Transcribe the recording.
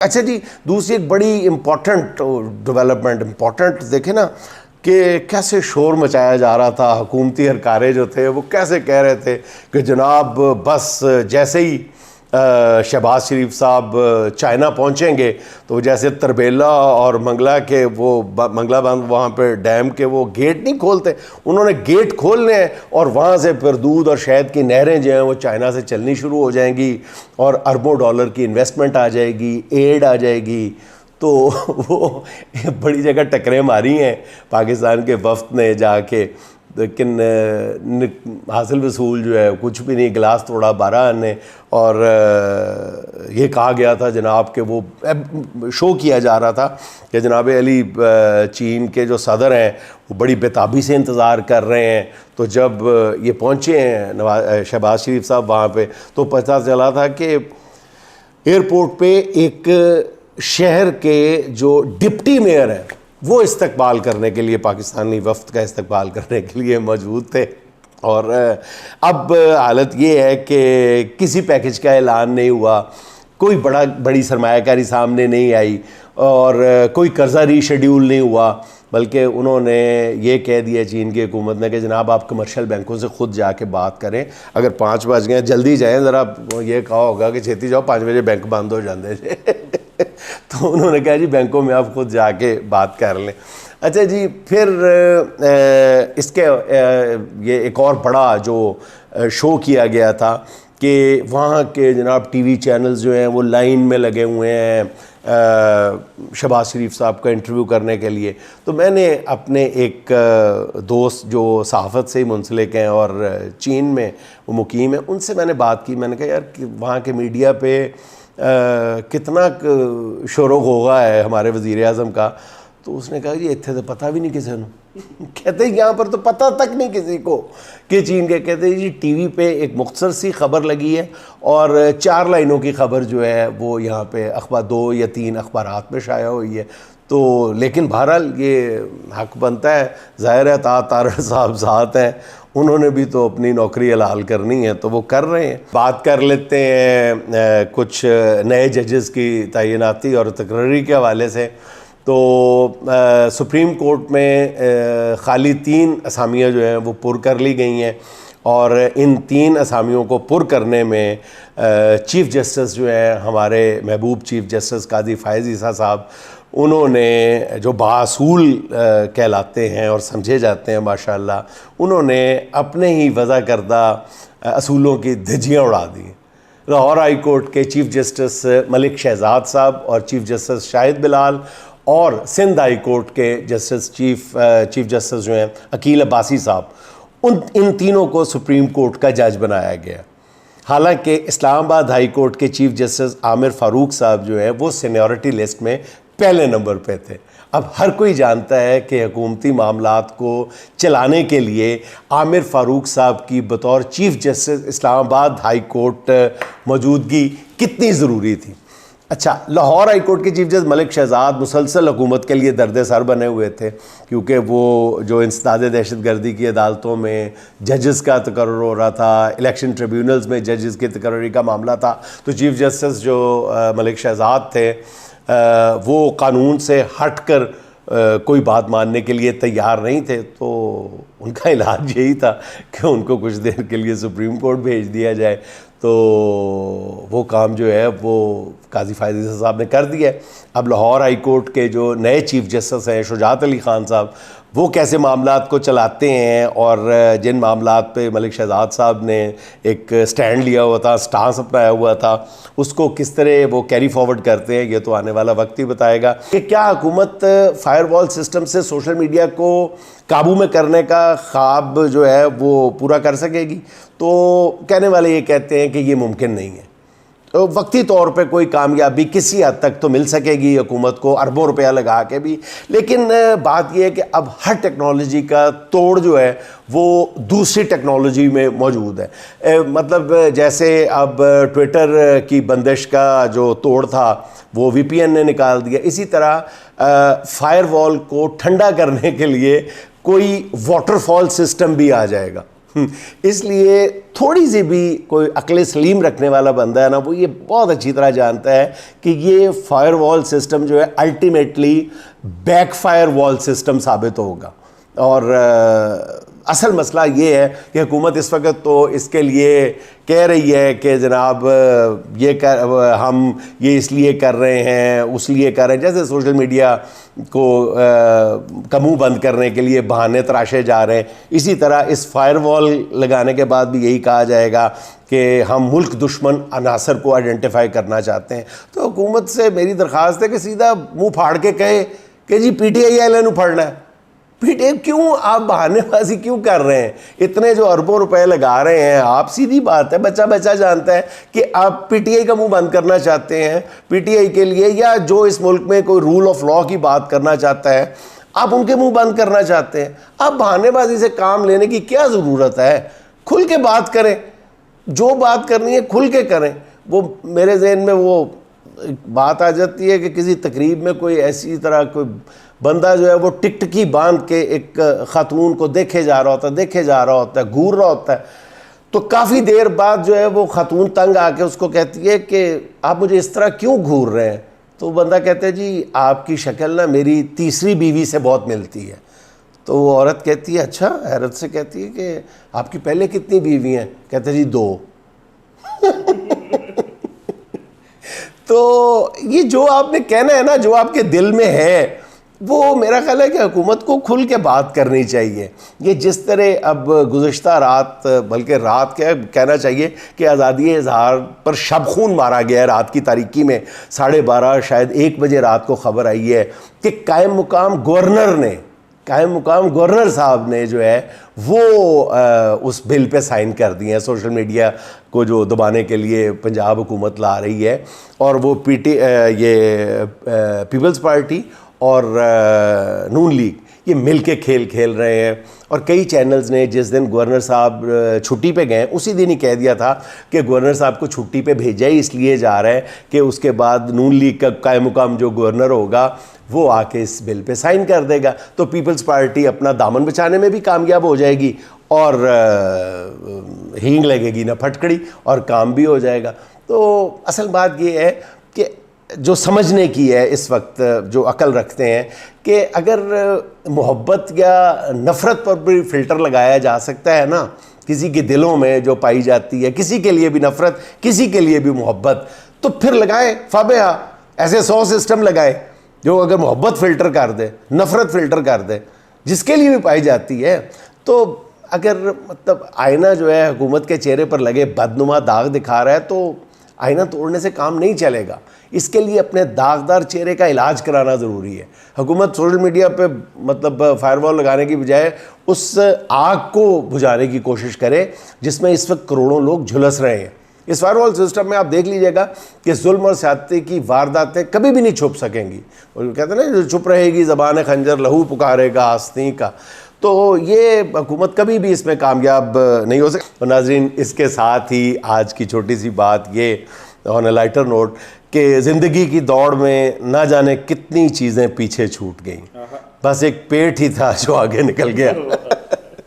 अच्छा जी, दूसरी एक बड़ी इम्पॉर्टेंट डेवलपमेंट, इम्पॉर्टेंट देखे ना कि कैसे शोर मचाया जा रहा था, हुकूमती हरकारे जो थे वो कैसे कह रहे थे कि जनाब बस जैसे ही शहबाज शरीफ साहब चाइना पहुंचेंगे तो जैसे तरबेला और मंगला के वो मंगला बंद वहाँ पे डैम के वो गेट नहीं खोलते, उन्होंने गेट खोलने हैं और वहाँ से फिर दूध और शहद की नहरें जो हैं वो चाइना से चलनी शुरू हो जाएंगी और अरबों डॉलर की इन्वेस्टमेंट आ जाएगी, एड आ जाएगी। तो वो बड़ी जगह टकरें मारी हैं पाकिस्तान के वफ्द ने जाके, लेकिन हासिल वसूल जो है कुछ भी नहीं, गिलास तोड़ा 12 ने। और ये कहा गया था जनाब के वो शो किया जा रहा था कि जनाब अली चीन के जो सदर हैं वो बड़ी बेताबी से इंतज़ार कर रहे हैं। तो जब ये पहुँचे हैं शहबाज शरीफ साहब वहाँ पे, तो पता चला था कि एयरपोर्ट पे एक शहर के जो डिप्टी मेयर हैं वो इस्तकबाल करने के लिए, पाकिस्तानी वफ्द का इस्तकबाल करने के लिए मौजूद थे। और अब हालत ये है कि किसी पैकेज का ऐलान नहीं हुआ, कोई बड़ी सरमायाकारी सामने नहीं आई और कोई कर्जा रीशेड्यूल नहीं हुआ, बल्कि उन्होंने ये कह दिया चीन की हुकूमत ने कि जनाब आप कमर्शियल बैंकों से ख़ुद जाके बात करें, अगर 5 बज गए जल्दी जाएँ, ज़रा ये कहा होगा कि छेती जाओ 5 बजे बैंक बंद हो जाते तो उन्होंने कहा जी बैंकों में आप खुद जाके बात कर लें। अच्छा जी, फिर इसके ये एक और बड़ा जो शो किया गया था कि वहाँ के जनाब टीवी चैनल्स जो हैं वो लाइन में लगे हुए हैं शहबाज शरीफ साहब का इंटरव्यू करने के लिए। तो मैंने अपने एक दोस्त जो सहाफ़त से ही मुंसलिक हैं और चीन में वो मुकीम है, उनसे मैंने बात की। मैंने कहा यार कि वहाँ के मीडिया पे कितना शोरो होगा है हमारे वज़ीर आज़म का। तो उसने कहा जी इत्थे तो पता भी नहीं किसी को कहते यहाँ पर तो पता तक नहीं किसी को कि चीन के। कहते जी टीवी पे एक मुख्तसर सी खबर लगी है और 4 लाइनों की खबर जो है वो यहाँ पे अखबार 2 या 3 अखबारात में शाया हुई है। तो लेकिन बहरहाल ये हक बनता है, ज़ाहिर है तारड़ साहब साथ हैं, उन्होंने भी तो अपनी नौकरी हलाल करनी है तो वो कर रहे हैं। बात कर लेते हैं कुछ नए जजेस की तैनाती और तकर्री के हवाले से। तो सुप्रीम कोर्ट में खाली 3 असामियाँ जो हैं वो पुर कर ली गई हैं और इन 3 असामियों को पुर करने में चीफ़ जस्टिस जो हैं हमारे महबूब चीफ़ जस्टिस कादी फ़ायज़ ईसा साहब, उन्होंने जो बासूल कहलाते हैं और समझे जाते हैं माशाअल्लाह, उन्होंने अपने ही वज़ा करदा असूलों की धज्जियाँ उड़ा दी। लाहौर हाई कोर्ट के चीफ़ जस्टिस मलिक शहजाद साहब और चीफ़ जस्टिस शाहिद बिलाल और सिंध हाई कोर्ट के चीफ़ जस्टिस जो हैं अकील अब्बासी साहब, इन तीनों को सुप्रीम कोर्ट का जज बनाया गया। हालांकि इस्लामाबाद हाई कोर्ट के चीफ़ जस्टिस आमिर फ़ारूक साहब जो है वो सीनियरिटी लिस्ट में पहले नंबर पे थे। अब हर कोई जानता है कि हुकूमती मामलात को चलाने के लिए आमिर फ़ारूक साहब की बतौर chief justice Islamabad high court मौजूदगी कितनी ज़रूरी थी। अच्छा, लाहौर हाई कोर्ट के चीफ जस्टिस मलिक शहजाद मुसलसल हुकूमत के लिए दर्द सर बने हुए थे, क्योंकि वो जो इंसदाद दहशतगर्दी की अदालतों में जजेस का तकर्रुर हो रहा था, इलेक्शन ट्रिब्यूनल्स में जजेस की तकर्रुरी का मामला था। तो चीफ जस्टिस जो मलिक शहजाद थे वो कानून से हट कर कोई बात मानने के लिए तैयार नहीं थे। तो उनका इलाज यही था कि उनको कुछ देर के लिए सुप्रीम कोर्ट भेज दिया जाए। तो वो काम जो है वो काजी फ़ायज़ ईसा साहब ने कर दिया है। अब लाहौर हाई कोर्ट के जो नए चीफ़ जस्टिस हैं शुजात अली ख़ान साहब, वो कैसे मामलात को चलाते हैं और जिन मामलात पे मलिक शहजाद साहब ने एक स्टैंड लिया हुआ था, स्टांस अपनाया हुआ था, उसको किस तरह वो कैरी फॉरवर्ड करते हैं, ये तो आने वाला वक्त ही बताएगा कि क्या हुकूमत फायरवॉल सिस्टम से सोशल मीडिया को काबू में करने का ख्वाब जो है वो पूरा कर सकेगी। तो कहने वाले ये कहते हैं कि ये मुमकिन नहीं है। तो वक्ती तौर पे कोई कामयाबी किसी हद तक तो मिल सकेगी हुकूमत को, अरबों रुपया लगा के भी, लेकिन बात यह है कि अब हर टेक्नोलॉजी का तोड़ जो है वो दूसरी टेक्नोलॉजी में मौजूद है। मतलब जैसे अब ट्विटर की बंदिश का जो तोड़ था वो VPN ने निकाल दिया, इसी तरह फायरवॉल को ठंडा करने के लिए कोई वाटरफॉल सिस्टम भी आ जाएगा इसलिए थोड़ी सी भी कोई अक्ल सलीम रखने वाला बंदा है ना, वो ये बहुत अच्छी तरह जानता है कि ये फायरवॉल सिस्टम जो है अल्टीमेटली बैकफायर वॉल सिस्टम साबित होगा। और असल मसला ये है कि हुकूमत इस वक्त तो इसके लिए कह रही है कि जनाब हम ये इसलिए कर रहे हैं, उस लिए कर रहे हैं, जैसे सोशल मीडिया को का मुंह बंद करने के लिए बहाने तराशे जा रहे हैं। इसी तरह इस फायरवॉल लगाने के बाद भी यही कहा जाएगा कि हम मुल्क दुश्मन अनासर को आइडेंटिफाई करना चाहते हैं। तो हुकूमत से मेरी दरख्वास्त है कि सीधा मुँह फाड़ के कहे कि जी PTI वाले फड़ना है। PTI क्यों आप बहानेबाजी क्यों कर रहे हैं? इतने जो अरबों रुपए लगा रहे हैं आप, सीधी बात है, बच्चा बच्चा जानता है कि आप PTI का मुंह बंद करना चाहते हैं। PTI के लिए या जो इस मुल्क में कोई रूल ऑफ लॉ की बात करना चाहता है, आप उनके मुंह बंद करना चाहते हैं। आप बहानेबाजी से काम लेने की क्या ज़रूरत है? खुल के बात करें, जो बात करनी है खुल के करें। वो मेरे जहन में वो बात आ जाती है कि किसी तकरीब में कोई ऐसी तरह कोई बंदा जो है वो टिकटकी बांध के एक खातून को देखे जा रहा होता है, घूर रहा होता है। तो काफ़ी देर बाद जो है वो खातून तंग आके उसको कहती है कि आप मुझे इस तरह क्यों घूर रहे हैं? तो बंदा कहता है जी आपकी शक्ल ना मेरी तीसरी बीवी से बहुत मिलती है। तो वो औरत कहती है अच्छा, हैरत से कहती है कि आपकी पहले कितनी बीवी हैं? कहते जी 2। तो ये जो आपने कहना है ना, जो आपके दिल में है, वो मेरा ख्याल है कि हुकूमत को खुल के बात करनी चाहिए। ये जिस तरह अब गुज़श्ता रात, बल्कि रात क्या कहना चाहिए कि आज़ादी इज़हार पर शब खून मारा गया है रात की तारीकी में। 12:30 शायद 1 बजे रात को ख़बर आई है कि कायम मुकाम गवर्नर साहब ने जो है वो उस बिल पे साइन कर दिए हैं। सोशल मीडिया को जो दबाने के लिए पंजाब हुकूमत ला रही है, और वो पीपल्स पार्टी और नून लीग ये मिल के खेल रहे हैं। और कई चैनल्स ने जिस दिन गवर्नर साहब छुट्टी पे गए उसी दिन ही कह दिया था कि गवर्नर साहब को छुट्टी पे भेजा ही इसलिए जा रहा है कि उसके बाद नून लीग का कायम मुकाम जो गवर्नर होगा वो आके इस बिल पे साइन कर देगा। तो पीपल्स पार्टी अपना दामन बचाने में भी कामयाब हो जाएगी और हींग लगेगी ना फटकड़ी, और काम भी हो जाएगा। तो असल बात ये है कि जो समझने की है इस वक्त, जो अकल रखते हैं कि अगर मोहब्बत या नफ़रत पर भी फ़िल्टर लगाया जा सकता है ना, किसी के दिलों में जो पाई जाती है, किसी के लिए भी नफ़रत, किसी के लिए भी मोहब्बत, तो फिर लगाए फाबेहा। ऐसे 100 सिस्टम लगाए जो अगर मोहब्बत फ़िल्टर कर दे, नफ़रत फ़िल्टर कर दे, जिसके लिए भी पाई जाती है। तो अगर मतलब आईना जो है हुकूमत के चेहरे पर लगे बदनुमा दाग दिखा रहा है, तो आईना तोड़ने से काम नहीं चलेगा। इसके लिए अपने दागदार चेहरे का इलाज कराना ज़रूरी है। हुकूमत सोशल मीडिया पे मतलब फायरवॉल लगाने की बजाय उस आग को बुझाने की कोशिश करे जिसमें इस वक्त करोड़ों लोग झुलस रहे हैं। इस फायरवॉल सिस्टम में आप देख लीजिएगा कि जुल्म और ज़्यादती की वारदातें कभी भी नहीं छुप सकेंगी। और कहते हैं ना, जो चुप रहेगी ज़बान खंजर लहू पुकारेगा आस्तीं का। तो ये हुकूमत कभी भी इसमें कामयाब नहीं हो सकती। और नाज़रीन, इसके साथ ही आज की छोटी सी बात ये ऑन अ लाइटर नोट कि ज़िंदगी की दौड़ में ना जाने कितनी चीज़ें पीछे छूट गईं, बस एक पेट ही था जो आगे निकल गया।